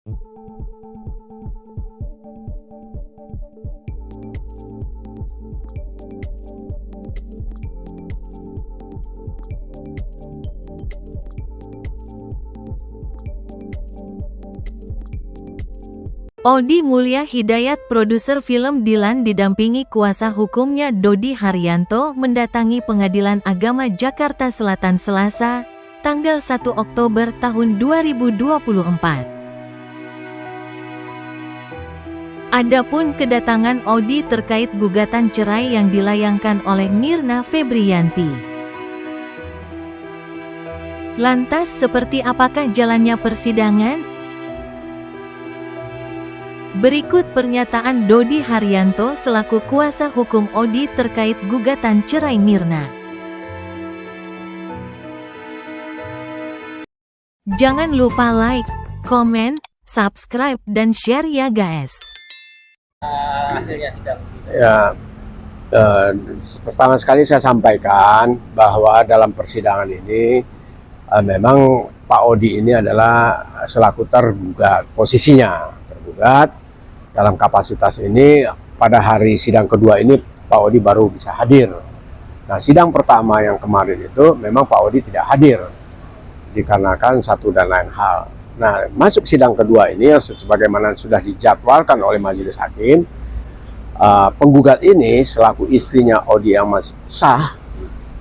Odi Mulya Hidayat, produser film Dilan didampingi kuasa hukumnya Dodi Haryanto mendatangi Pengadilan Agama Jakarta Selatan Selasa, tanggal 1 Oktober tahun 2024. Adapun kedatangan Odi terkait gugatan cerai yang dilayangkan oleh Mirna Febrianti. Lantas seperti apakah jalannya persidangan? Berikut pernyataan Dodi Haryanto selaku kuasa hukum Odi terkait gugatan cerai Mirna. Jangan lupa like, komen, subscribe, dan share ya guys. Hasilnya sidang. Ya, pertama sekali saya sampaikan bahwa dalam persidangan ini memang Pak Odi ini adalah selaku tergugat, posisinya tergugat. Dalam kapasitas ini pada hari sidang kedua ini Pak Odi baru bisa hadir. Nah, sidang pertama yang kemarin itu memang Pak Odi tidak hadir dikarenakan satu dan lain hal. Nah, masuk sidang kedua ini sebagaimana sudah dijadwalkan oleh majelis hakim, penggugat ini selaku istrinya Odi yang masih sah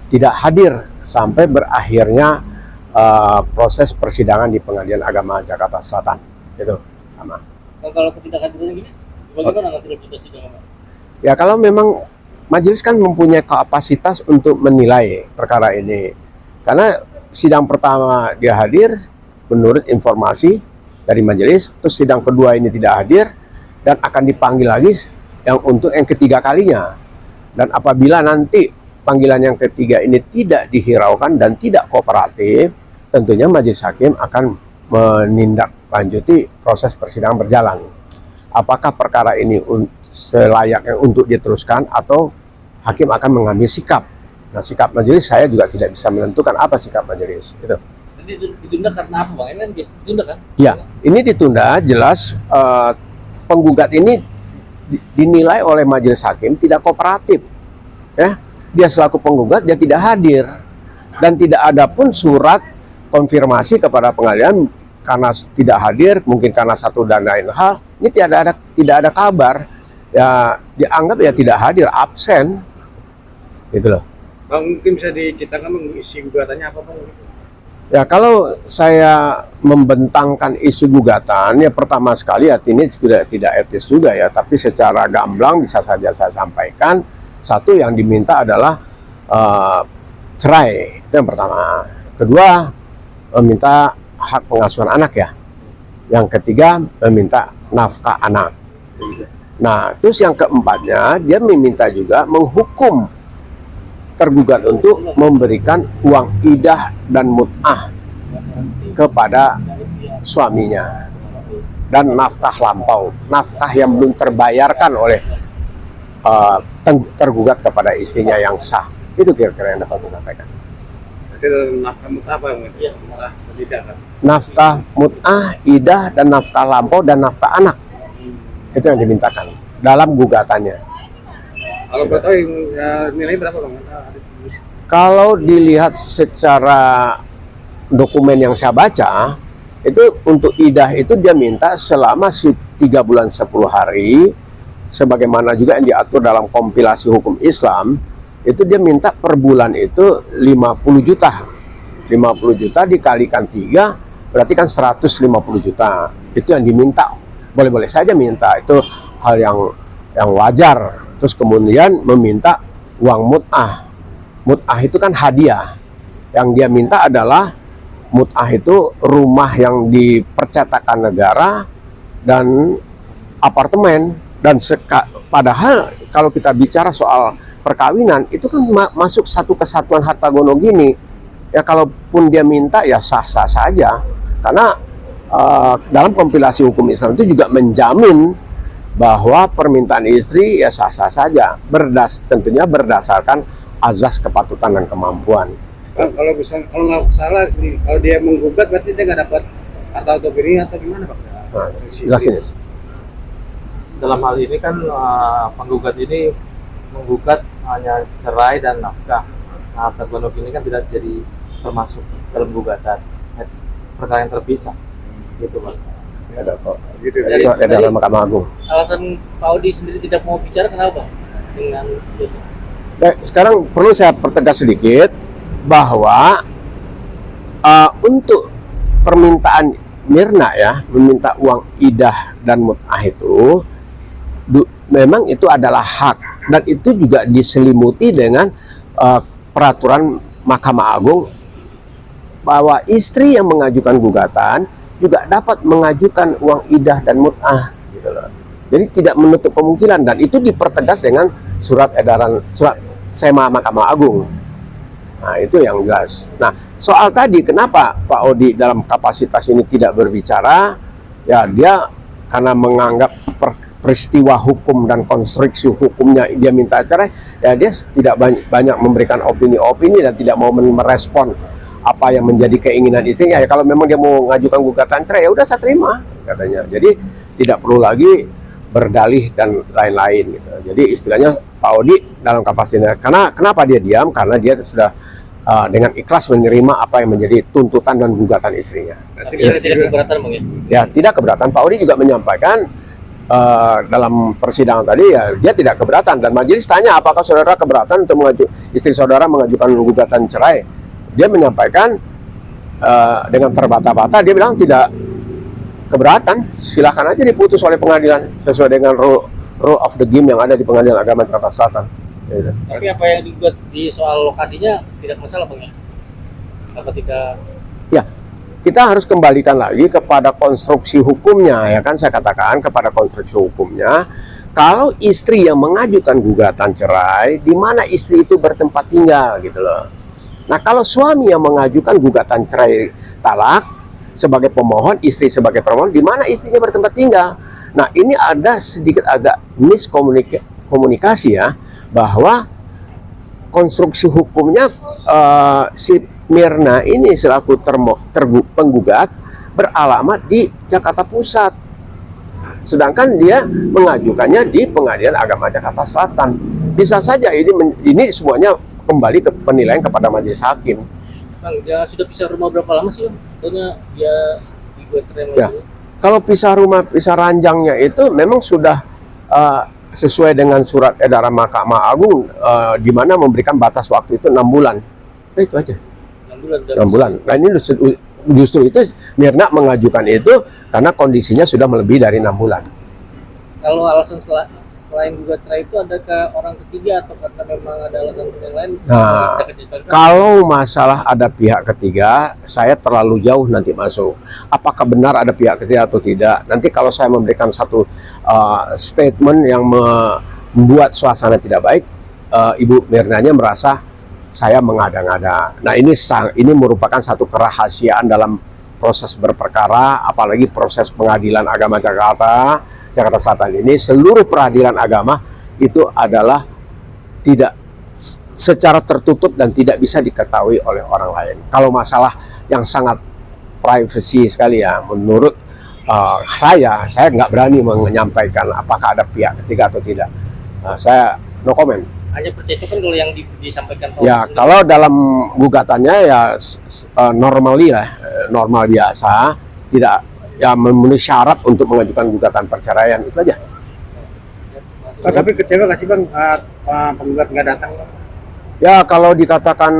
tidak hadir sampai berakhirnya proses persidangan di Pengadilan Agama Jakarta Selatan. Itu sama. Kalau ketidakhadiran ini bagaimana nanti lanjut sidang? Ya, kalau memang majelis kan mempunyai kapasitas untuk menilai perkara ini. Karena sidang pertama dia hadir menurut informasi dari majelis, terus sidang kedua ini tidak hadir dan akan dipanggil lagi untuk yang ketiga kalinya. Dan apabila nanti panggilan yang ketiga ini tidak dihiraukan dan tidak kooperatif, tentunya majelis hakim akan menindaklanjuti proses persidangan berjalan. Apakah perkara ini selayaknya untuk diteruskan atau hakim akan mengambil sikap. Nah, sikap majelis saya juga tidak bisa menentukan apa sikap majelis. Itu. Jadi ditunda karena apa, Bang? Ini kan ditunda kan? Ya, ini ditunda jelas penggugat ini dinilai oleh majelis hakim tidak kooperatif. Ya, dia selaku penggugat dia tidak hadir dan tidak ada pun surat konfirmasi kepada pengadilan karena tidak hadir, mungkin karena satu dan lain hal, ini tidak ada kabar, ya dianggap ya tidak hadir, absen, gitu loh. Bang, mungkin bisa diceritakan isi gugatannya apa, Bang? Ya, kalau saya membentangkan isu gugatan, ya pertama sekali ini sudah tidak etis juga ya, tapi secara gamblang bisa saja saya sampaikan, satu yang diminta adalah cerai, itu yang pertama. Kedua, meminta hak pengasuhan anak ya. Yang ketiga meminta nafkah anak. Nah, terus yang keempatnya dia meminta juga menghukum tergugat untuk memberikan uang idah dan mut'ah kepada suaminya dan nafkah lampau, nafkah yang belum terbayarkan oleh tergugat kepada istrinya yang sah. Itu kira-kira yang dapat saya sampaikan. Nafkah mut'ah apa, Bang? Iya, mut'ah tidak kan? Nafkah mut'ah, idah, dan nafkah lampau dan nafkah anak. Itu yang dimintakan dalam gugatannya. Kalau boleh tahu nilai berapa, Bang? Kalau dilihat secara dokumen yang saya baca, itu untuk idah itu dia minta selama 3 bulan 10 hari, sebagaimana juga yang diatur dalam kompilasi hukum Islam. Itu dia minta per bulan itu 50 juta. 50 juta dikalikan 3 berarti kan 150 juta. Itu yang diminta. Boleh-boleh saja minta, itu hal yang wajar. Terus kemudian meminta uang mut'ah. Mut'ah itu kan hadiah. Yang dia minta adalah mut'ah itu rumah yang dipercetakan negara dan apartemen. Dan padahal kalau kita bicara soal perkawinan itu kan masuk satu kesatuan harta gono gini ya, kalaupun dia minta ya sah-sah saja karena dalam kompilasi hukum Islam itu juga menjamin bahwa permintaan istri ya sah-sah saja tentunya berdasarkan azas kepatutan dan kemampuan. Kalau nggak salah, kalau dia menggugat berarti dia nggak dapat harta autobiri atau gimana, Pak? Nah, jelasin. Dalam hal ini kan penggugat ini menggugat hanya cerai dan nafkah. Nah, harta gonok ini kan tidak jadi termasuk dalam gugatan. Perkara yang terpisah, gitu Bang. Ya, ada kok. Gitu. Surat edaran Mahkamah Agung. Alasan Pak Odi sendiri tidak mau bicara kenapa? Dengan Nah, sekarang perlu saya pertegas sedikit bahwa untuk permintaan Mirna ya, meminta uang idah dan mut'ah itu memang itu adalah hak, dan itu juga diselimuti dengan peraturan Mahkamah Agung bahwa istri yang mengajukan gugatan juga dapat mengajukan uang idah dan mut'ah gitu loh. Jadi tidak menutup kemungkinan, dan itu dipertegas dengan surat SEMA Mahkamah Agung. Nah, itu yang jelas. Nah, soal tadi kenapa Pak Odi dalam kapasitas ini tidak berbicara, ya dia karena menganggap peristiwa hukum dan konstruksi hukumnya dia minta cerai, ya dia tidak banyak memberikan opini-opini dan tidak mau merespon apa yang menjadi keinginan istrinya. Ya kalau memang dia mau mengajukan gugatan cerai, ya udah saya terima katanya. Jadi tidak perlu lagi berdalih dan lain-lain gitu. Jadi istilahnya Pak Odi dalam kapasitasnya, karena kenapa dia diam? Karena dia sudah dengan ikhlas menerima apa yang menjadi tuntutan dan gugatan istrinya. tapi tidak keberatan Bang ya? Ya tidak keberatan. Pak Odi juga menyampaikan dalam persidangan tadi, ya dia tidak keberatan, dan majelis tanya apakah saudara keberatan untuk istri saudara mengajukan gugatan cerai. Dia menyampaikan dengan terbata-bata, dia bilang tidak keberatan, silahkan aja diputus oleh pengadilan sesuai dengan rule of the game yang ada di Pengadilan Agama Jakarta Selatan. Gitu. Tapi apa yang dibuat di soal lokasinya tidak masalah Bang ya? Apa tidak? Ya, kita harus kembalikan lagi kepada konstruksi hukumnya, ya kan, saya katakan kepada konstruksi hukumnya. Kalau istri yang mengajukan gugatan cerai, di mana istri itu bertempat tinggal gitu loh. Nah, kalau suami yang mengajukan gugatan cerai talak sebagai pemohon, istri sebagai permohon, di mana istrinya bertempat tinggal. Nah, ini ada sedikit agak miskomunikasi ya, bahwa konstruksi hukumnya si Mirna ini selaku penggugat beralamat di Jakarta Pusat, sedangkan dia mengajukannya di Pengadilan Agama Jakarta Selatan. Bisa saja ini semuanya kembali ke penilaian kepada majelis hakim. Bang, dia sudah pisah rumah berapa lama sih Bang? Soalnya dia dibuat cerai Ya, kalau pisah rumah, pisah ranjangnya itu memang sudah sesuai dengan surat edaran Mahkamah Agung, di mana memberikan batas waktu itu 6 bulan. Itu aja. 6 bulan. Nah, ini justru itu Mirna mengajukan itu karena kondisinya sudah melebihi dari 6 bulan. Kalau alasan selain gugat cerai itu adakah orang ketiga atau karena memang ada alasan yang lain? Nah, kalau masalah ada pihak ketiga, saya terlalu jauh nanti masuk. Apakah benar ada pihak ketiga atau tidak? Nanti kalau saya memberikan satu statement yang membuat suasana tidak baik, Ibu Mirnanya merasa saya mengada-ngada. Nah, ini merupakan satu kerahasiaan dalam proses berperkara, apalagi proses Pengadilan Agama Jakarta Selatan ini. Seluruh peradilan agama itu adalah tidak secara tertutup dan tidak bisa diketahui oleh orang lain. Kalau masalah yang sangat privacy sekali ya, menurut saya nggak berani menyampaikan apakah ada pihak ketiga atau tidak. Saya no comment. Hanya percaya kan kalau yang disampaikan Ya, kalau dalam gugatannya ya normal biasa, tidak ya memenuhi syarat untuk mengajukan gugatan perceraian, itu aja. Tapi kecewa nggak sih Bang, penggugat nggak datang? Ya, kalau dikatakan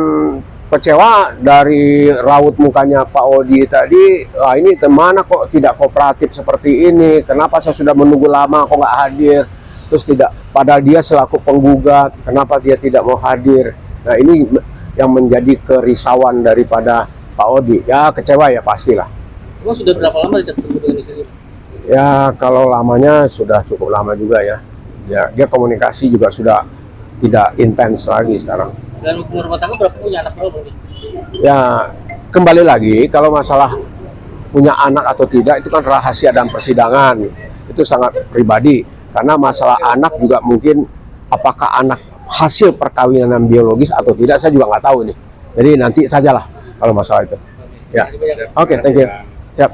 kecewa dari raut mukanya Pak Odi tadi, ini kemana kok tidak kooperatif seperti ini, kenapa saya sudah menunggu lama kok nggak hadir, terus tidak, padahal dia selaku penggugat, kenapa dia tidak mau hadir. Nah, ini yang menjadi kerisauan daripada Pak Odi. Ya, kecewa ya pastilah. Emang sudah berapa lama tidak ketemu dengan istri? Ya, kalau lamanya sudah cukup lama juga ya. Ya, dia komunikasi juga sudah tidak intens lagi sekarang. Dan hubungan rumah tangga punya anak berapa mungkin? Ya, kembali lagi kalau masalah punya anak atau tidak itu kan rahasia dan persidangan. Itu sangat pribadi. Karena masalah anak juga mungkin apakah anak hasil perkawinan yang biologis atau tidak, saya juga nggak tahu nih. Jadi nanti sajalah kalau masalah itu. Ya, oke, thank you. Siap.